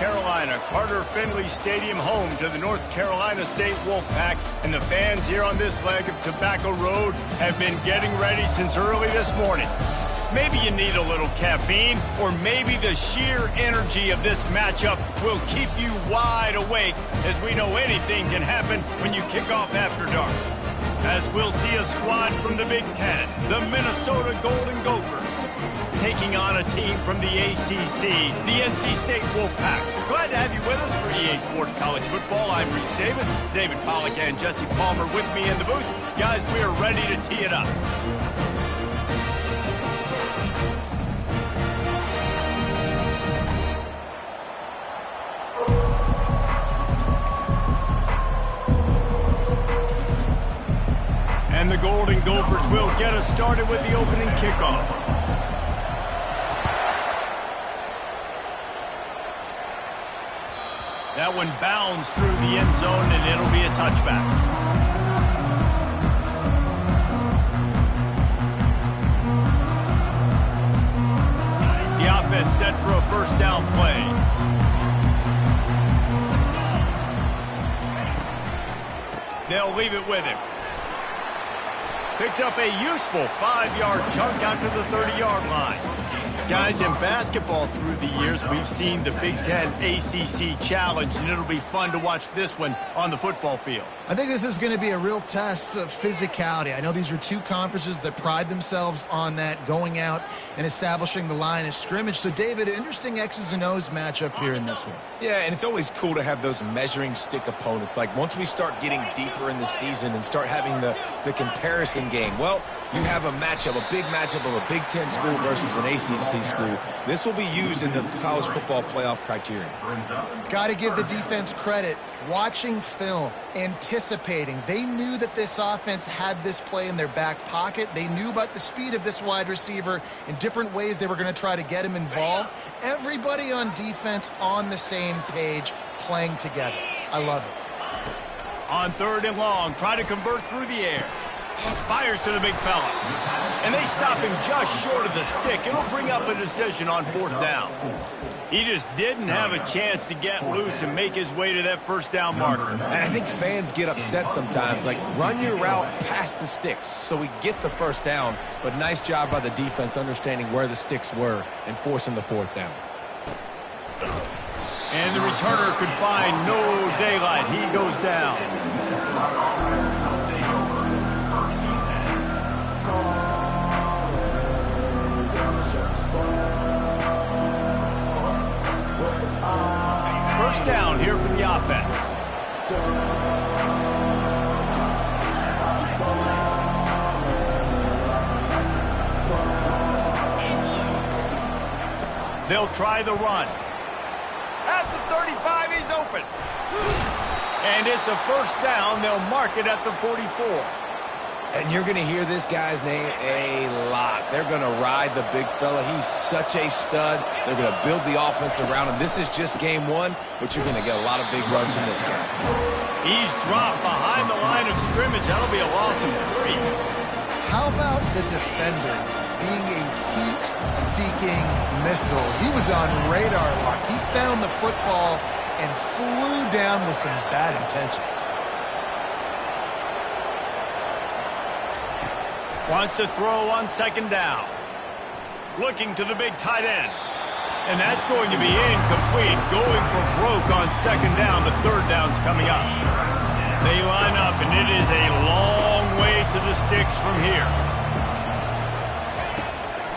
Carolina. Carter Finley Stadium, home to the North Carolina State Wolfpack. And the fans here on this leg of Tobacco Road have been getting ready since early this morning. Maybe you need a little caffeine, or maybe the sheer energy of this matchup will keep you wide awake, as we know anything can happen when you kick off after dark. As we'll see a squad from the Big Ten, the Minnesota Golden Gophers, taking on a team from the ACC, the NC State Wolfpack. Glad to have you with us for EA Sports College Football. I'm Reese Davis, David Pollack and Jesse Palmer with me in the booth. Guys, we are ready to tee it up. And the Golden Gophers will get us started with the opening kickoff. That one bounds through the end zone, and it'll be a touchback. The offense set for a first down play. They'll leave it with him. Picks up a useful 5-yard chunk out to the 30-yard line. Guys, in basketball through the years, we've seen the Big Ten ACC Challenge, and it'll be fun to watch this one on the football field. I think this is going to be a real test of physicality. I know these are two conferences that pride themselves on that, going out and establishing the line of scrimmage. So, David, interesting X's and O's matchup here in this one. Yeah, and it's always cool to have those measuring stick opponents. Like, once we start getting deeper in the season and start having the comparison game, well, you have a matchup, a big matchup of a Big Ten school versus an ACC school. This will be used in the college football playoff criteria. Got to give the defense credit. Watching film, anticipating. They knew that this offense had this play in their back pocket. They knew about the speed of this wide receiver and different ways they were going to try to get him involved. Everybody on defense on the same page, playing together. I love it. On 3rd and long, try to convert through the air. Fires to the big fella. And they stop him just short of the stick. It'll bring up a decision on 4th down. He just didn't have a chance to get loose and make his way to that first down marker. And I think fans get upset sometimes. Like, run your route past the sticks so we get the first down. But nice job by the defense understanding where the sticks were and forcing the 4th down. And the returner could find no daylight. He goes down. First down here for the offense. They'll try the run. At the 35, he's open. And it's a first down. They'll mark it at the 44. And you're going to hear this guy's name a lot. They're going to ride the big fella. He's such a stud. They're going to build the offense around him. This is just game one, but you're going to get a lot of big runs from this guy. He's dropped behind the line of scrimmage. That'll be a loss of 3. How about the defender being a heat-seeking missile? He was on radar lock. He found the football and flew down with some bad intentions. Wants to throw on 2nd down. Looking to the big tight end. And that's going to be incomplete. Going for broke on 2nd down. The 3rd down's coming up. They line up, and it is a long way to the sticks from here.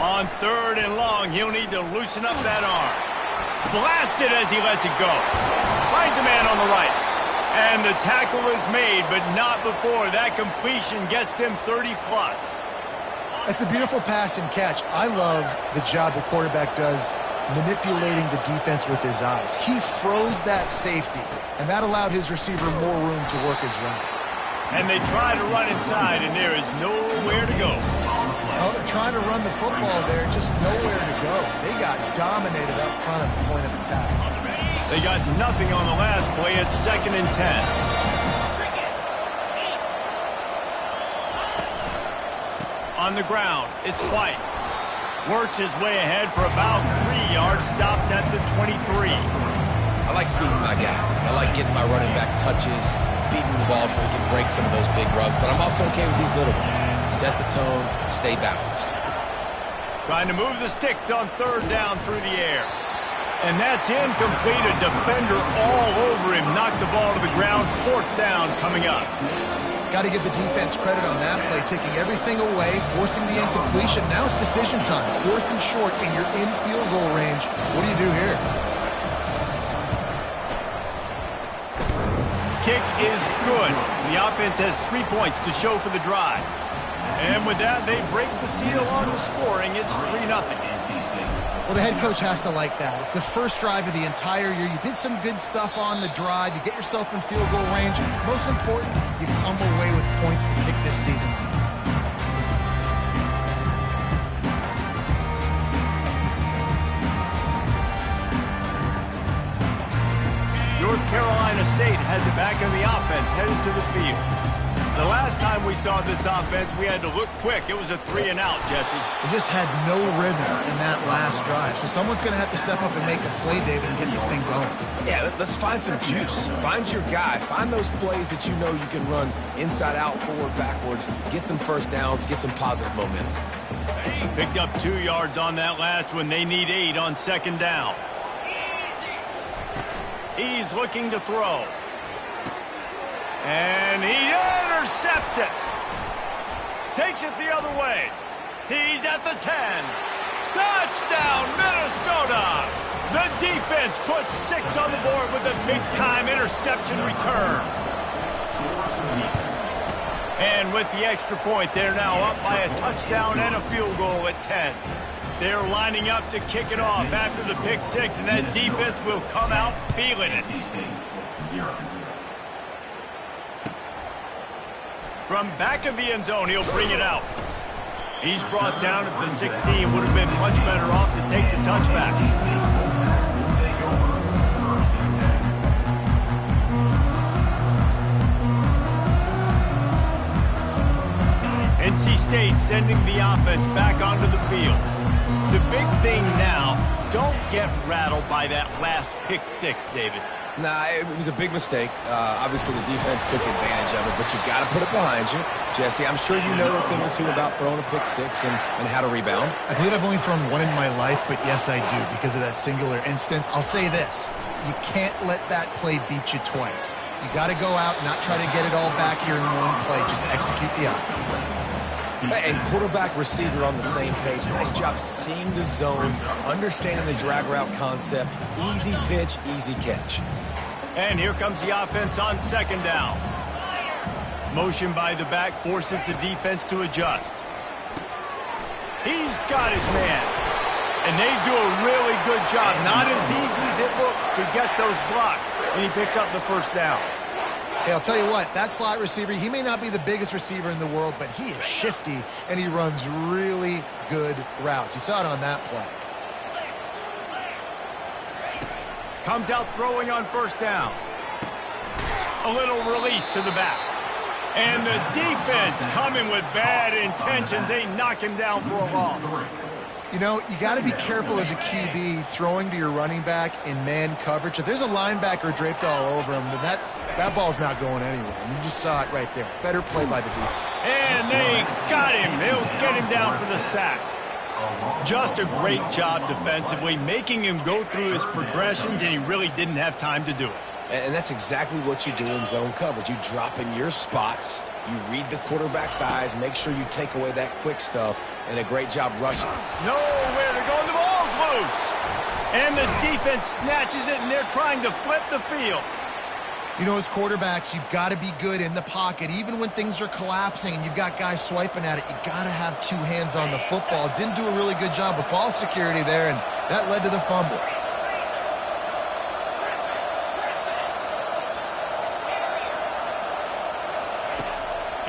On 3rd and long, he'll need to loosen up that arm. Blasted as he lets it go. Finds a man on the right. And the tackle is made, but not before that completion gets them 30-plus. It's a beautiful pass and catch. I love the job the quarterback does manipulating the defense with his eyes. He froze that safety, and that allowed his receiver more room to work his route. And they try to run inside, and there is nowhere to go. Well, they're trying to run the football there, just nowhere to go. They got dominated up front at the point of attack. They got nothing on the last play. It's 2nd and 10. On the ground, it's White. Works his way ahead for about 3 yards, stopped at the 23. getting my running back touches, feeding the ball so he can break some of those big runs. But I'm also okay with these little ones. Set the tone, stay balanced. Trying to move the sticks on third down through the air. And that's incomplete. A defender all over him. Knocked the ball to the ground. Fourth down coming up. Got to give the defense credit on that play, taking everything away, forcing the incompletion. Now it's decision time. Fourth and short, and you're in field goal range. What do you do here? Kick is good. The offense has 3 points to show for the drive. And with that, they break the seal on the scoring. It's 3-0. Well, the head coach has to like that. It's the first drive of the entire year. You did some good stuff on the drive. You get yourself in field goal range. Most important, you come away with points to kick this season. North Carolina State has it back in the offense, headed to the field. The last time we saw this offense, we had to look quick. It was a 3-and-out, Jesse. They just had no rhythm in that last drive. So someone's going to have to step up and make a play, David, and get this thing going. Yeah, let's find some juice. Find your guy. Find those plays that you know you can run inside out, forward, backwards. Get some first downs. Get some positive momentum. Picked up 2 yards on that last one. They need 8 on second down. He's looking to throw. And he intercepts it. Takes it the other way. He's at the 10. Touchdown, Minnesota. The defense puts 6 on the board with a big-time interception return. And with the extra point, they're now up by a touchdown and a field goal at 10. They're lining up to kick it off after the pick 6, and that defense will come out feeling it. From back of the end zone, he'll bring it out. He's brought down at the 16. Would have been much better off to take the touchback. NC State sending the offense back onto the field. The big thing now, don't get rattled by that last pick 6, David. Nah, it was a big mistake. Obviously, the defense took advantage of it, but you got to put it behind you. Jesse, I'm sure you know a thing or two about throwing a pick 6 and how to rebound. I believe I've only thrown one in my life, but yes, I do because of that singular instance. I'll say this. You can't let that play beat you twice. You got to go out and not try to get it all back here in one play. Just execute the offense. And quarterback, receiver on the same page. Nice job seeing the zone, understanding the drag route concept. Easy pitch, easy catch. And here comes the offense on second down. Motion by the back forces the defense to adjust. He's got his man. And they do a really good job. Not as easy as it looks to get those blocks. And he picks up the first down. Hey, I'll tell you what, that slot receiver, he may not be the biggest receiver in the world, but he is shifty, and he runs really good routes. You saw it on that play. Comes out throwing on first down. A little release to the back. And the defense coming with bad intentions. They knock him down for a loss. You know, you got to be careful as a QB throwing to your running back in man coverage. If there's a linebacker draped all over him, then that ball's not going anywhere. And you just saw it right there. Better play by the defense. And they got him. They'll get him down for the sack. Just a great job defensively, making him go through his progressions, and he really didn't have time to do it. And that's exactly what you do in zone coverage. You drop in your spots, you read the quarterback's eyes, make sure you take away that quick stuff, and a great job rushing. Nowhere to go, and the ball's loose. And the defense snatches it, and they're trying to flip the field. You know, as quarterbacks, you've got to be good in the pocket. Even when things are collapsing and you've got guys swiping at it, you've got to have 2 hands on the football. Didn't do a really good job with ball security there, and that led to the fumble.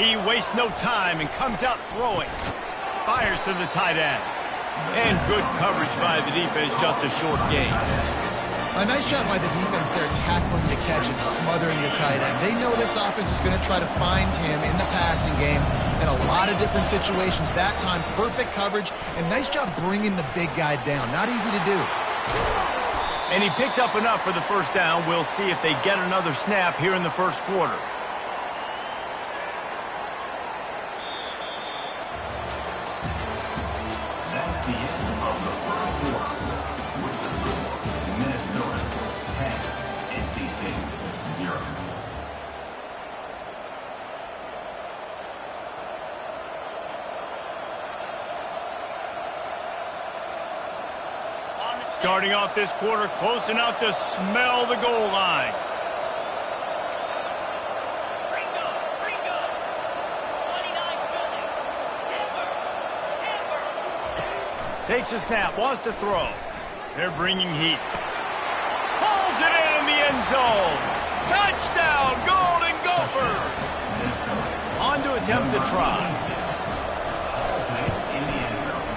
He wastes no time and comes out throwing. Fires to the tight end. And good coverage by the defense, just a short gain. A nice job by the defense there, tackling the catch and smothering the tight end. They know this offense is going to try to find him in the passing game in a lot of different situations. That time, perfect coverage, and nice job bringing the big guy down. Not easy to do. And he picks up enough for the first down. We'll see if they get another snap here in the first quarter. That's the end of the first quarter. With the score, Minnesota 10, NC State 0. Starting off this quarter close enough to smell the goal line. Takes a snap, wants to throw. They're bringing heat. Pulls it in the end zone. Touchdown, Golden Gophers. On to attempt the try.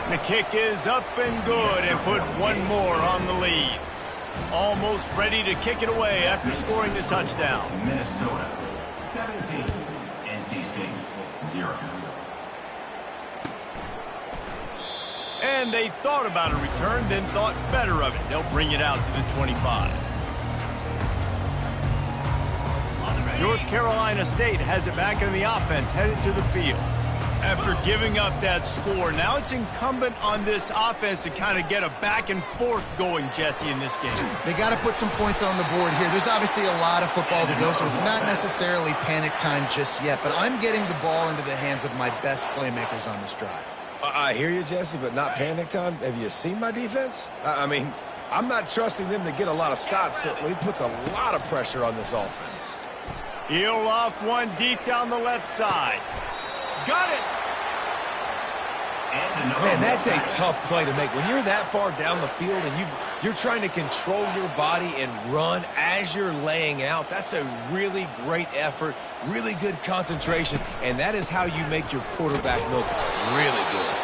The kick is up and good and put one more on the lead. Almost ready to kick it away after scoring the touchdown. Minnesota 17, NC State 0. And they thought about a return, then thought better of it. They'll bring it out to the 25. North Carolina State has it back in the offense, headed to the field. After giving up that score, now it's incumbent on this offense to kind of get a back and forth going, Jesse, in this game. They got to put some points on the board here. There's obviously a lot of football to go, so it's not necessarily panic time just yet, but I'm getting the ball into the hands of my best playmakers on this drive. I hear you, Jesse, but not panic time. Have you seen my defense? I mean, I'm not trusting them to get a lot of stops, so it puts a lot of pressure on this offense. He'll off one deep down the left side. Got it! Man, that's a tough play to make. When you're that far down the field and you're trying to control your body and run as you're laying out, that's a really great effort, really good concentration, and that is how you make your quarterback look really good.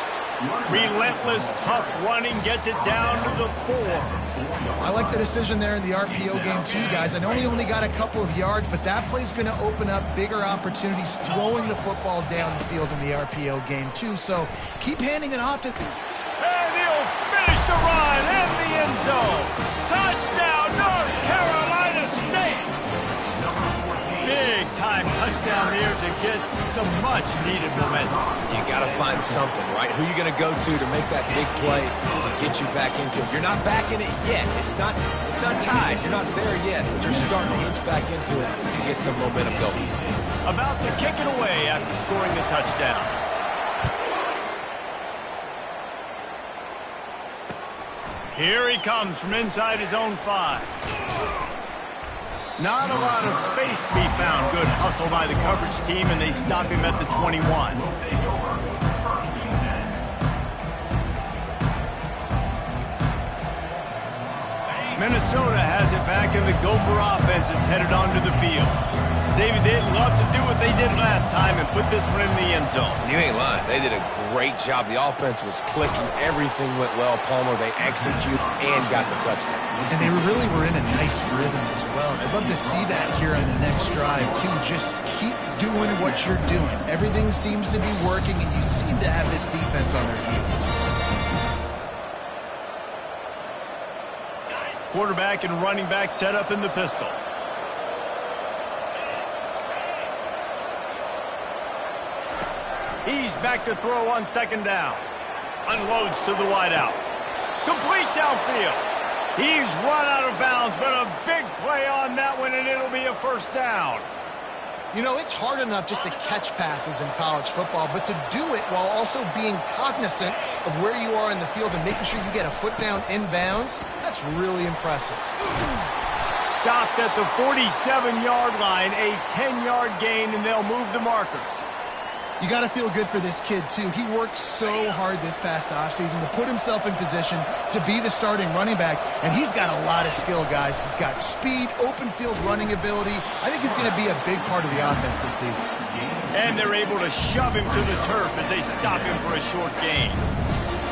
Relentless, tough running gets it down to the 4. I like the decision there in the RPO game too, guys. I know he only got a couple of yards, but that play's going to open up bigger opportunities throwing the football down the field in the RPO game too. So keep handing it off to... And he'll finish the run in the end zone. Touchdown, North Carolina State. Big time touchdown here to get some much needed momentum. You got to find something, right? Who are you going to go to make that big play to get you back into it? You're not back in it yet. It's not tied. You're not there yet, but you're starting to inch back into it and get some momentum going. About to kick it away after scoring the touchdown. Here he comes from inside his own 5. Not a lot of space to be found. Good hustle by the coverage team, and they stop him at the 21. Minnesota has it back, and the Gopher offense is headed onto the field. David, they'd love to do what they did last time and put this one in the end zone. You ain't lying. They did a great job. The offense was clicking. Everything went well, Palmer. They executed and got the touchdown. And they really were in a nice rhythm as well. I'd love to see that here on the next drive, too. Just keep doing what you're doing. Everything seems to be working, and you seem to have this defense on their heels. Quarterback and running back set up in the pistol. He's back to throw on second down. Unloads to the wideout. Complete downfield. He's run out of bounds, but a big play on that one, and it'll be a first down. You know, it's hard enough just to catch passes in college football, but to do it while also being cognizant of where you are in the field and making sure you get a foot down inbounds, that's really impressive. Stopped at the 47-yard line, a 10-yard gain, and they'll move the markers. You got to feel good for this kid, too. He worked so hard this past offseason to put himself in position to be the starting running back, and he's got a lot of skill, guys. He's got speed, open field running ability. I think he's going to be a big part of the offense this season. And they're able to shove him to the turf as they stop him for a short gain.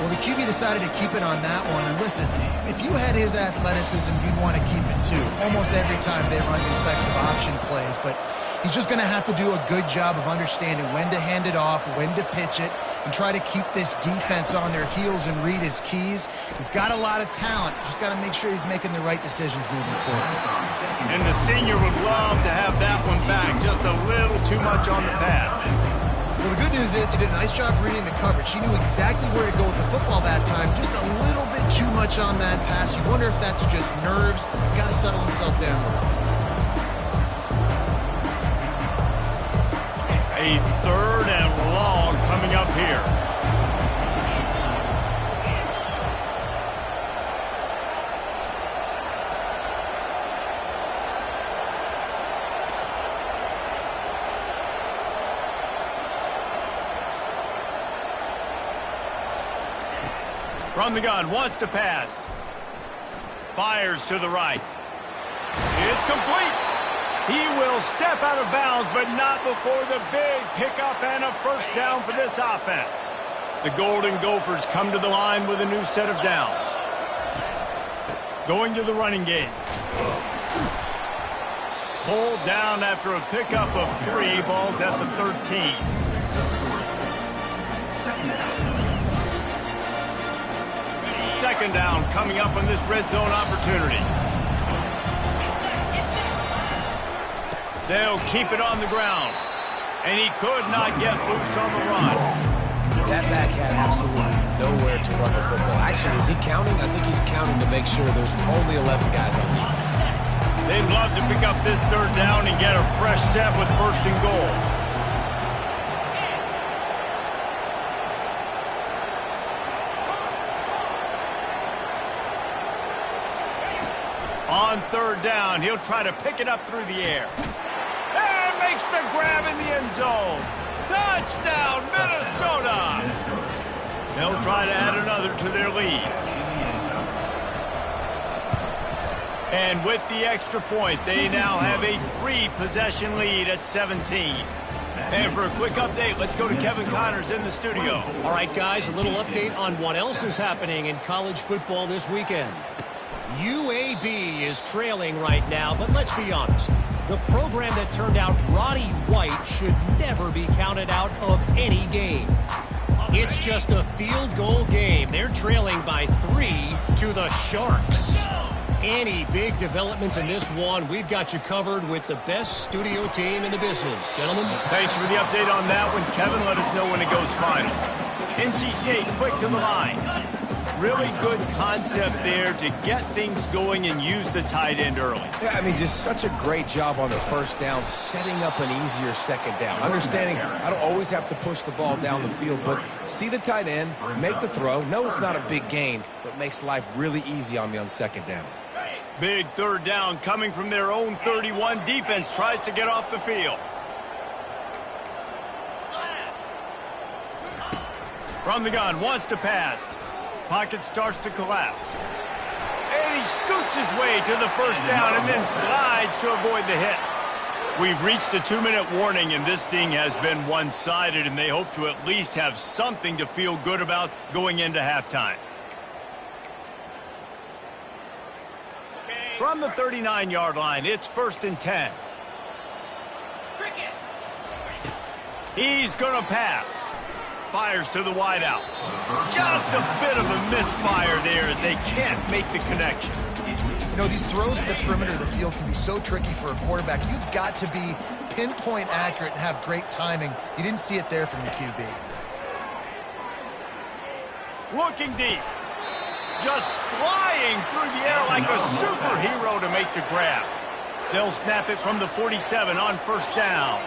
Well, the QB decided to keep it on that one. And listen, if you had his athleticism, you'd want to keep it, too. Almost every time they run these types of option plays, but he's just going to have to do a good job of understanding when to hand it off, when to pitch it, and try to keep this defense on their heels and read his keys. He's got a lot of talent. Just got to make sure he's making the right decisions moving forward. And the senior would love to have that one back. Just a little too much on the pass. Well, the good news is he did a nice job reading the coverage. He knew exactly where to go with the football that time. Just a little bit too much on that pass. You wonder if that's just nerves. He's got to settle himself down a little. A 3rd and long coming up here. From the gun, wants to pass. Fires to the right. It's complete. He will step out of bounds, but not before the big pickup and a first down for this offense. The Golden Gophers come to the line with a new set of downs. Going to the running game. Pulled down after a pickup of 3. Balls at the 13. Second down coming up on this red zone opportunity. They'll keep it on the ground. And he could not get loose on the run. That back had absolutely nowhere to run the football. Actually, is he counting? I think he's counting to make sure there's only 11 guys on defense. They'd love to pick up this 3rd down and get a fresh set with 1st and goal. On 3rd down, he'll try to pick it up through the air. And makes the grab in the end zone. Touchdown, Minnesota! They'll try to add another to their lead. And with the extra point, they now have a 3-possession lead at 17. And for a quick update, let's go to Kevin Connors in the studio. All right, guys, a little update on what else is happening in college football this weekend. UAB is trailing right now, but let's be honest. The program that turned out Roddy White should never be counted out of any game. It's just a field goal game. They're trailing by 3 to the Sharks. Any big developments in this one, we've got you covered with the best studio team in the business. Gentlemen? Thanks for the update on that one, Kevin. Let us know when it goes final. NC State quick to the line. Really good concept there to get things going and use the tight end early. Yeah, I mean, just such a great job on the first down, setting up an easier second down. Understanding I don't always have to push the ball down the field, but see the tight end, make the throw. No, it's not a big gain, but makes life really easy on me on second down. Big 3rd down coming from their own 31. Defense tries to get off the field. From the gun, wants to pass. Pocket starts to collapse. And he scoots his way to the first down and then slides to avoid the hit. We've reached the 2-minute warning, and this thing has been one-sided, and they hope to at least have something to feel good about going into halftime. From the 39-yard line, it's 1st and 10. He's going to pass. Fires to the wideout. Just a bit of a misfire there as they can't make the connection. You know, these throws at the perimeter of the field can be so tricky for a quarterback. You've got to be pinpoint accurate and have great timing. You didn't see it there from the QB. Looking deep. Just flying through the air like a superhero to make the grab. They'll snap it from the 47 on 1st down.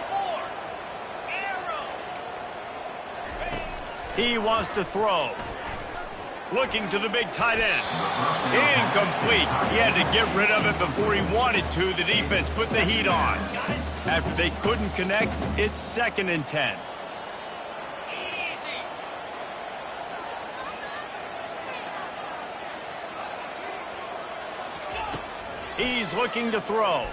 He wants to throw. Looking to the big tight end. Incomplete. He had to get rid of it before he wanted to. The defense put the heat on. After they couldn't connect, it's 2nd and 10. He's looking to throw.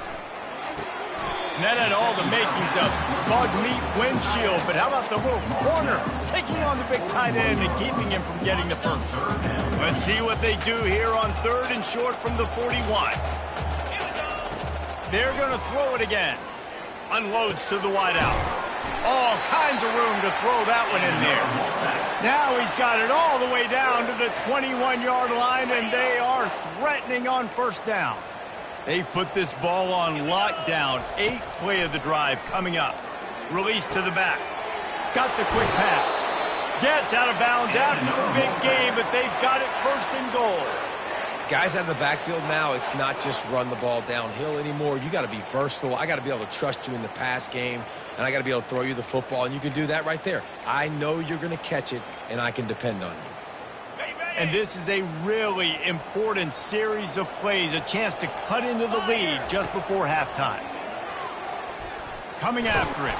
And that had all the makings of bug meat windshield, but how about the little corner taking on the big tight end and keeping him from getting the first? Let's see what they do here on 3rd and short from the 41. They're going to throw it again. Unloads to the wideout. All kinds of room to throw that one in there. Now he's got it all the way down to the 21-yard line, and they are threatening on first down. They've put this ball on lockdown. 8th play of the drive coming up. Release to the back. Got the quick pass. Gets out of bounds after the big game, but they've got it 1st and goal. Guys out of the backfield now, it's not just run the ball downhill anymore. You got to be versatile. I got to be able to trust you in the pass game, and I got to be able to throw you the football, and you can do that right there. I know you're going to catch it, and I can depend on you. And this is a really important series of plays, a chance to cut into the lead just before halftime. Coming after him.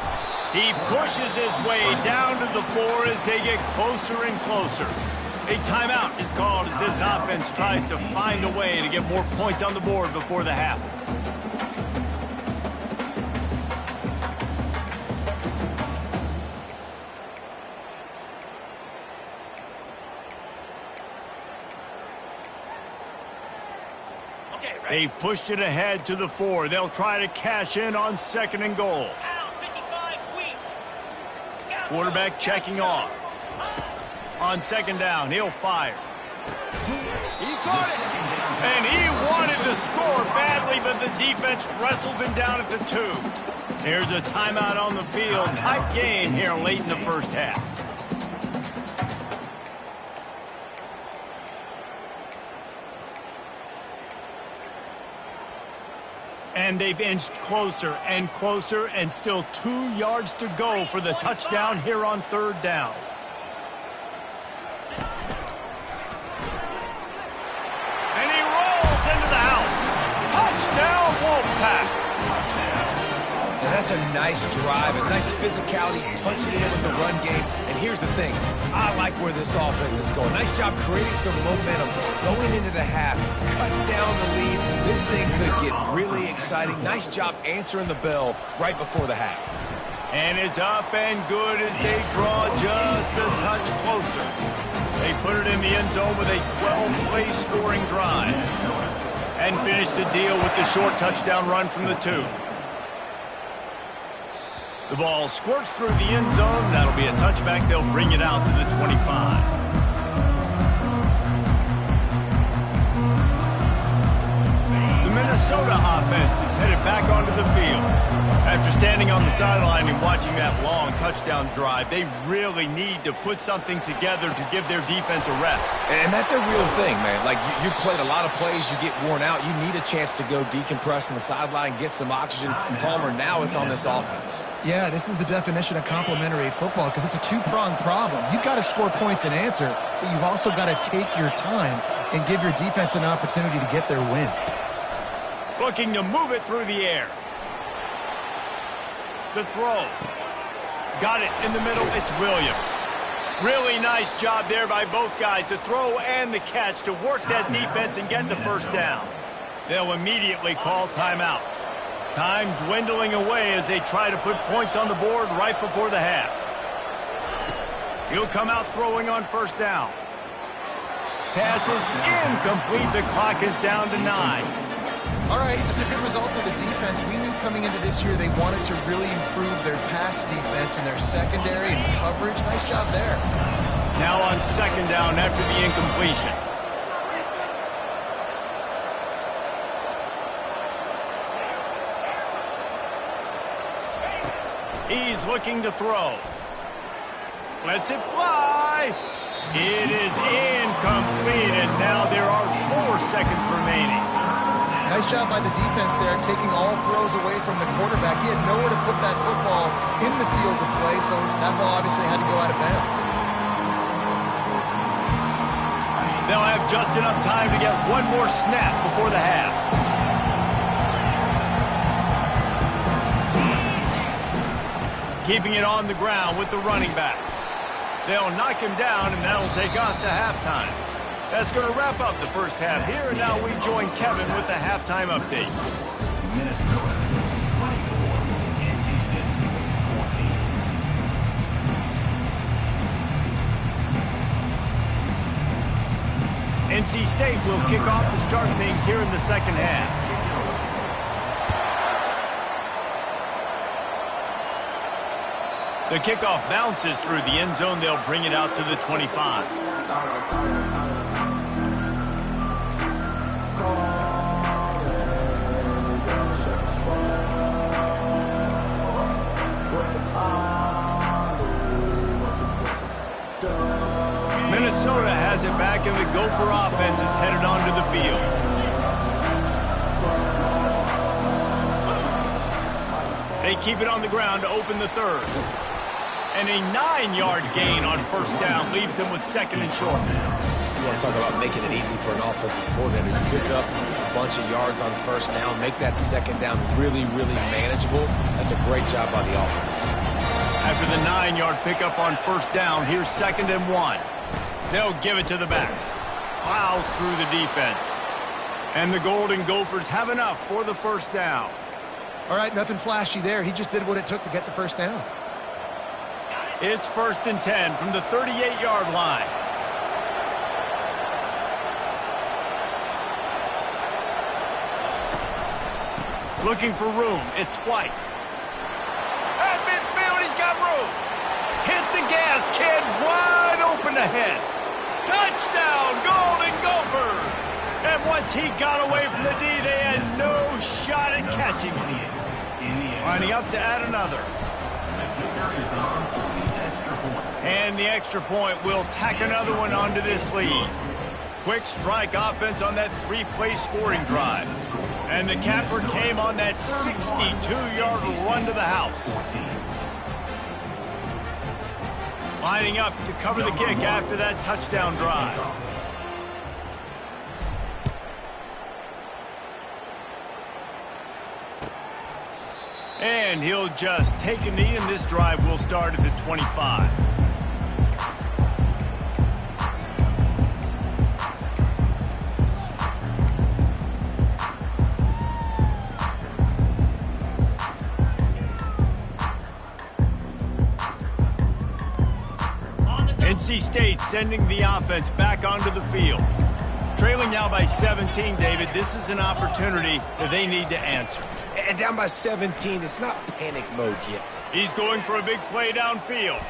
He pushes his way down to the 4 as they get closer and closer. A timeout is called as this offense tries to find a way to get more points on the board before the half. They've pushed it ahead to the 4. They'll try to cash in on 2nd and goal. Quarterback checking off. On 2nd down, he'll fire. He caught it. And he wanted to score badly, but the defense wrestles him down at the 2. There's a timeout on the field. Tight game here late in the first half. And they've inched closer and closer, and still 2 yards to go for the touchdown here on 3rd down. And he rolls into the house. Touchdown, Wolfpack. And that's a nice drive, a nice physicality, punching it in with the run game. And here's the thing. I like where this offense is going. Nice job creating some momentum, going into the half, cutting down the lead. This thing could get really exciting. Nice job answering the bell right before the half. And it's up and good as they draw just a touch closer. They put it in the end zone with a 12-play scoring drive. And finish the deal with the short touchdown run from the 2. The ball squirts through the end zone. That'll be a touchback. They'll bring it out to the 25. Minnesota offense is headed back onto the field. After standing on the sideline and watching that long touchdown drive, they really need to put something together to give their defense a rest. And that's a real thing, man. Like, you played a lot of plays, you get worn out. You need a chance to go decompress on the sideline, get some oxygen. Palmer, now it's on this offense. Yeah, this is the definition of complementary football because it's a two-pronged problem. You've got to score points and answer, but you've also got to take your time and give your defense an opportunity to get their win. Looking to move it through the air. The throw. Got it in the middle. It's Williams. Really nice job there by both guys, the throw and the catch, to work that defense and get the first down. They'll immediately call timeout. Time dwindling away as they try to put points on the board right before the half. He'll come out throwing on first down. Pass is incomplete. The clock is down to 9. All right, that's a good result for the defense. We knew coming into this year they wanted to really improve their pass defense and their secondary and coverage. Nice job there. Now on 2nd down after the incompletion. He's looking to throw. Lets it fly. It is incomplete, and now there are 4 seconds remaining. Nice job by the defense there, taking all throws away from the quarterback. He had nowhere to put that football in the field to play, so that ball obviously had to go out of bounds. They'll have just enough time to get one more snap before the half. Keeping it on the ground with the running back. They'll knock him down, and that'll take us to halftime. That's going to wrap up the first half here, and now we join Kevin with the halftime update. Minnesota 24, NC State 14. NC State will kick off to start things here in the second half. The kickoff bounces through the end zone. They'll bring it out to the 25. Minnesota has it back, and the Gopher offense is headed onto the field. They keep it on the ground to open the third. And a 9-yard gain on first down leaves them with second and short. You want to talk about making it easy for an offensive coordinator. You pick up a bunch of yards on first down, make that second down really, really manageable. That's a great job by the offense. After the 9-yard pickup on first down, here's 2nd and 1. They'll give it to the back. Plows through the defense. And the Golden Gophers have enough for the first down. All right, nothing flashy there. He just did what it took to get the first down. It's 1st and 10 from the 38-yard line. Looking for room. It's White. At midfield, he's got room. Hit the gas, kid. Wide open ahead. Touchdown, Golden Gophers. And once he got away from the D, they had no shot at catching him. Lining up to add another. And the extra point will tack another one onto this lead. Quick strike offense on that 3-play scoring drive. And the capper came on that 62-yard run to the house. Lining up to cover the kick after that touchdown drive. And he'll just take a knee, and this drive will start at the 25. NC State sending the offense back onto the field. Trailing now by 17, David. This is an opportunity that they need to answer. And down by 17, it's not panic mode yet. He's going for a big play downfield.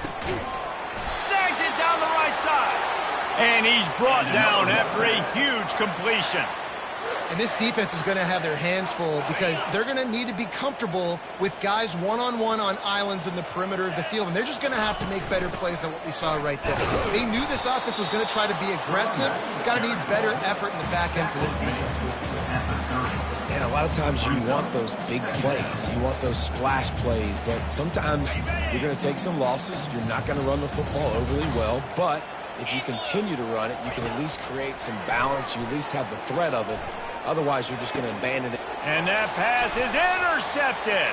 Snags it down the right side. And he's brought down after a huge completion. And this defense is going to have their hands full because they're going to need to be comfortable with guys one-on-one on islands in the perimeter of the field. And they're just going to have to make better plays than what we saw right there. They knew this offense was going to try to be aggressive. Got to need better effort in the back end for this defense. And a lot of times you want those big plays. You want those splash plays. But sometimes you're going to take some losses. You're not going to run the football overly well. But if you continue to run it, you can at least create some balance. You at least have the threat of it. Otherwise, you're just going to abandon it. And that pass is intercepted.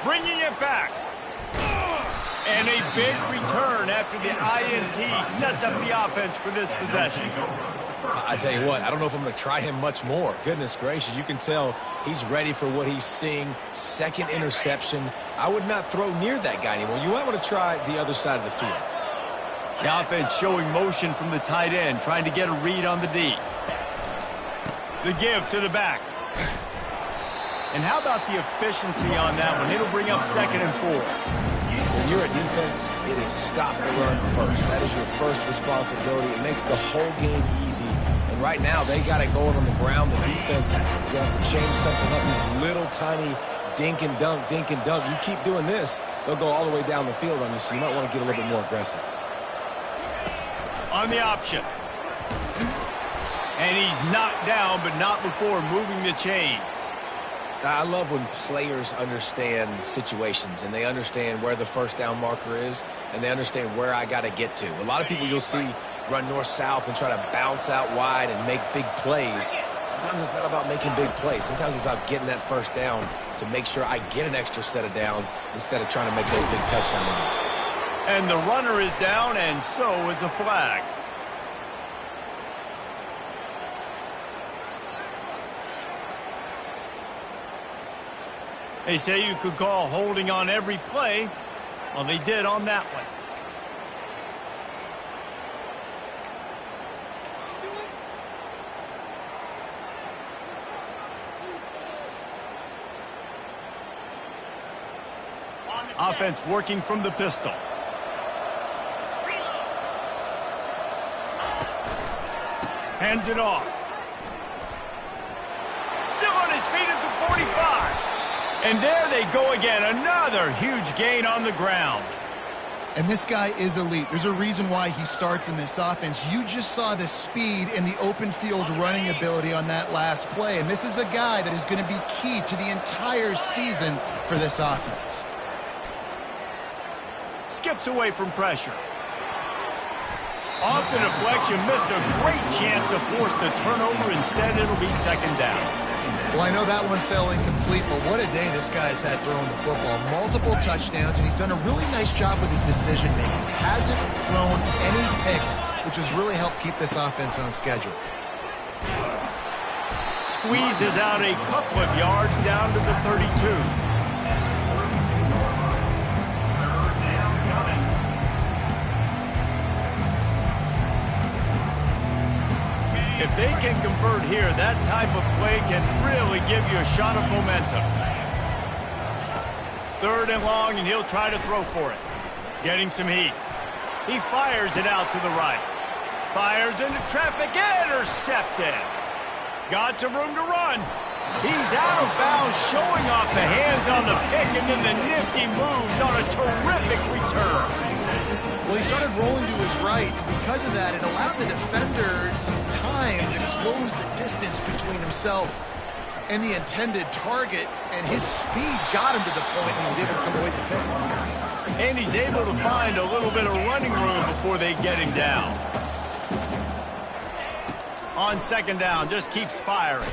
Bringing it back. And a big return after the INT sets up the offense for this possession. I tell you what, I don't know if I'm going to try him much more. Goodness gracious, you can tell he's ready for what he's seeing. Second interception. I would not throw near that guy anymore. You might want to try the other side of the field. The offense showing motion from the tight end, trying to get a read on the D. The give to the back. And how about the efficiency on that one? It'll bring up 2nd and 4. When you're a defense, it is stop the run first. That is your first responsibility. It makes the whole game easy. And right now, they got it going on the ground. The defense is going to have to change something up. These little tiny dink and dunk, dink and dunk. You keep doing this, they'll go all the way down the field on you, so you might want to get a little bit more aggressive. On the option. And he's knocked down, but not before moving the chains. I love when players understand situations and they understand where the first down marker is and they understand where I got to get to. A lot of people you'll see run north-south and try to bounce out wide and make big plays. Sometimes it's not about making big plays. Sometimes it's about getting that first down to make sure I get an extra set of downs instead of trying to make those big touchdown runs. And the runner is down, and so is a flag. They say you could call holding on every play. Well, they did on that one. On the Offense working from the pistol. Hands it off. Still on his feet at the 45. And there they go again. Another huge gain on the ground. And this guy is elite. There's a reason why he starts in this offense. You just saw the speed and the open field running ability on that last play. And this is a guy that is going to be key to the entire season for this offense. Skips away from pressure. Off the deflection, missed a great chance to force the turnover. Instead, it'll be second down. Well, I know that one fell incomplete, but what a day this guy's had throwing the football. Multiple touchdowns, and he's done a really nice job with his decision-making. Hasn't thrown any picks, which has really helped keep this offense on schedule. Squeezes out a couple of yards down to the 32. If they can convert here, that type of play can really give you a shot of momentum. 3rd and long, and he'll try to throw for it. Getting some heat. He fires it out to the right. Fires into traffic, intercepted. Got some room to run. He's out of bounds, showing off the hands on the pick, and then the nifty moves on a terrific return. Well, he started rolling to his right, and because of that, it allowed the defender some time to close the distance between himself and the intended target, and his speed got him to the point and he was able to come away with the pick. And he's able to find a little bit of running room before they get him down. On second down, just keeps firing.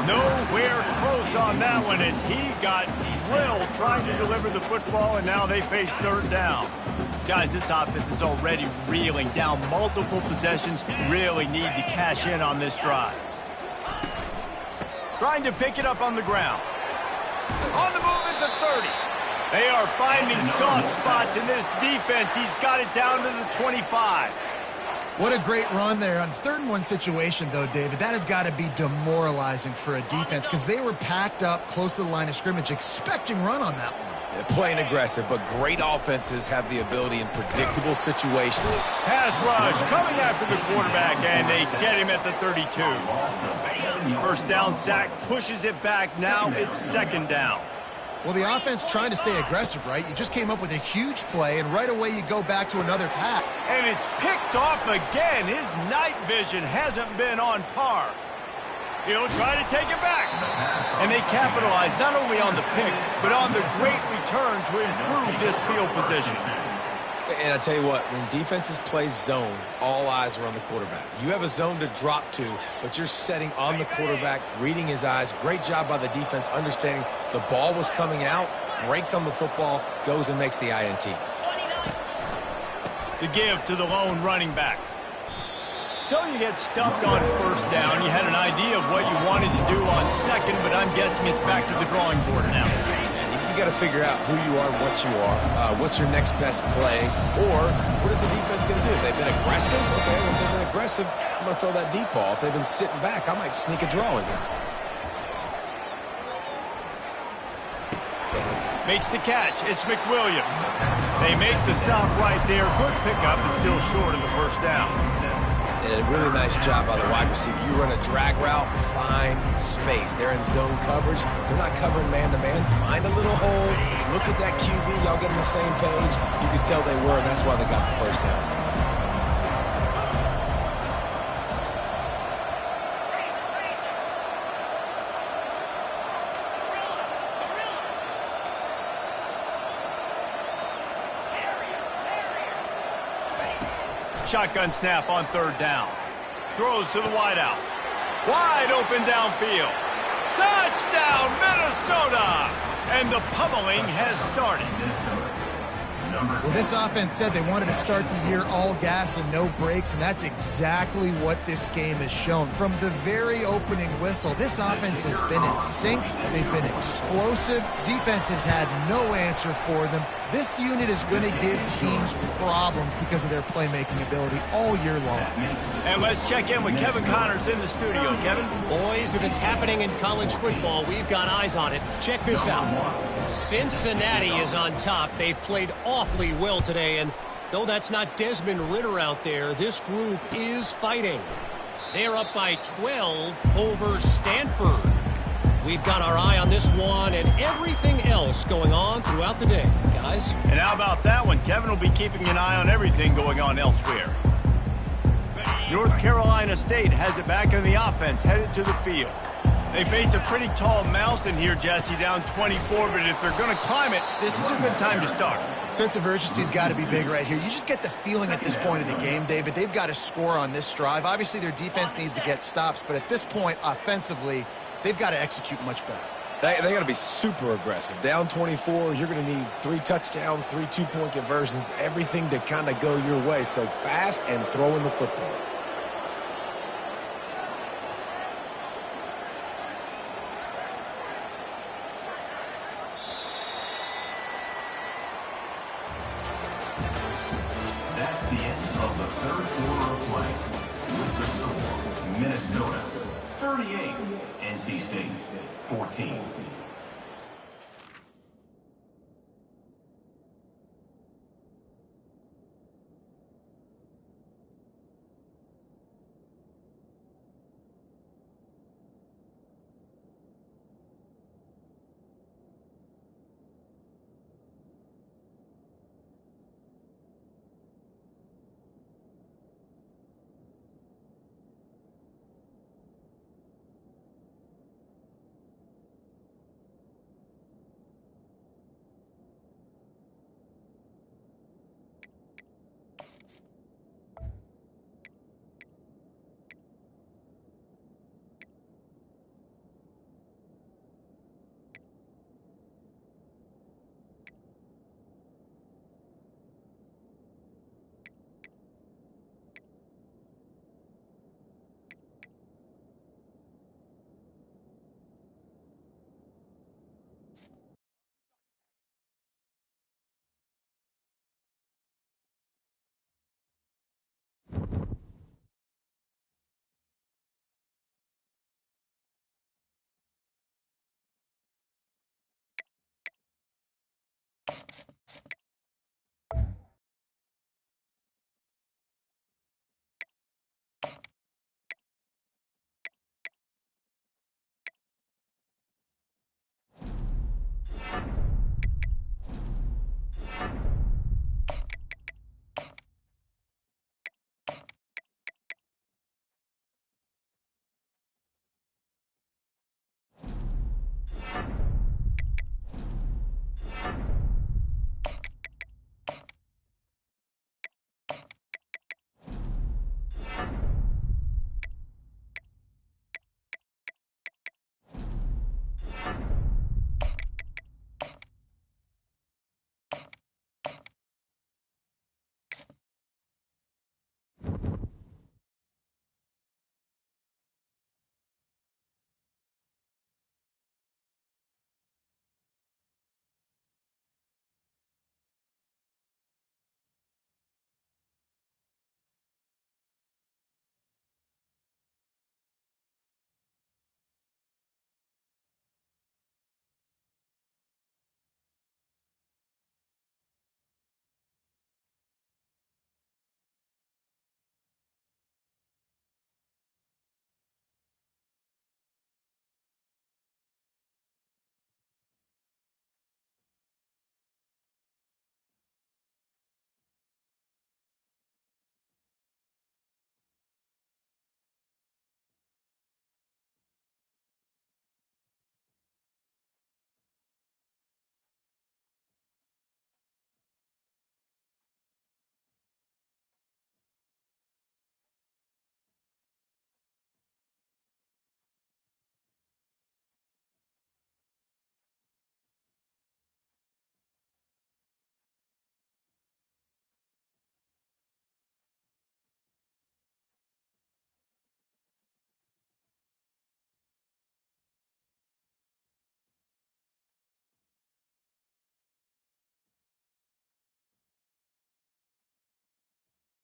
Nowhere close on that one as he got drilled trying to deliver the football, and now they face 3rd down. Guys, this offense is already reeling down multiple possessions. Really need to cash in on this drive. Trying to pick it up on the ground. On the move at the 30. They are finding soft spots in this defense. He's got it down to the 25. What a great run there. On 3rd and 1 situation, though, David, that has got to be demoralizing for a defense because they were packed up close to the line of scrimmage, expecting run on that one. They're playing aggressive, but great offenses have the ability in predictable situations. Pass rush coming after the quarterback, and they get him at the 32. 1st down sack, pushes it back. Now it's 2nd down. Well, the offense trying to stay aggressive, right? You just came up with a huge play, and right away you go back to another pass. And it's picked off again. His night vision hasn't been on par. He'll try to take it back. And they capitalize not only on the pick, but on the great return to improve this field position. And I tell you what, when defenses play zone, all eyes are on the quarterback. You have a zone to drop to, but you're setting on the quarterback, reading his eyes. Great job by the defense, understanding the ball was coming out, breaks on the football, goes and makes the INT. The give to the lone running back. So you get stuffed on 1st down. You had an idea of what you wanted to do on 2nd, but I'm guessing it's back to the drawing board now. You got to figure out who you are, what you are, what's your next best play, or what is the defense going to do? If they've been aggressive, okay, well, if they've been aggressive, I'm going to throw that deep ball. If they've been sitting back, I might sneak a draw in here. Makes the catch. It's McWilliams. They make the stop right there. Good pickup, but still short of the 1st down. And a really nice job by the wide receiver. You run a drag route, find space. They're in zone coverage. They're not covering man-to-man. Find a little hole. Look at that QB. Y'all get on the same page. You could tell they were, and that's why they got the 1st down. Shotgun snap on 3rd down. Throws to the wideout. Wide open downfield. Touchdown, Minnesota! And the pummeling has started. Well, this offense said they wanted to start the year all gas and no brakes, and that's exactly what this game has shown. From the very opening whistle, this offense has been in sync. They've been explosive. Defense has had no answer for them. This unit is going to give teams problems because of their playmaking ability all year long. And let's check in with Kevin Connors in the studio. Kevin? Boys, if it's happening in college football, we've got eyes on it. Check this out. Cincinnati is on top. They've played awfully well today, and though that's not Desmond Ridder out there, this group is fighting. They're up by 12 over Stanford. We've got our eye on this one and everything else going on throughout the day, guys. And how about that one? Kevin will be keeping an eye on everything going on elsewhere. North Carolina State has it back in the offense, headed to the field. They face a pretty tall mountain here, Jesse, down 24, but if they're going to climb it, this is a good time to start. Sense of urgency's got to be big right here. You just get the feeling at this point of the game, David, they've got to score on this drive. Obviously, their defense needs to get stops, but at this point, offensively, they've got to execute much better. They got to be super aggressive. Down 24, you're going to need 3 touchdowns, 3 two-point conversions, everything to kind of go your way. So fast and throwing the football. That's the end of the third quarter of play. With the score, Minnesota 38, NC State 14.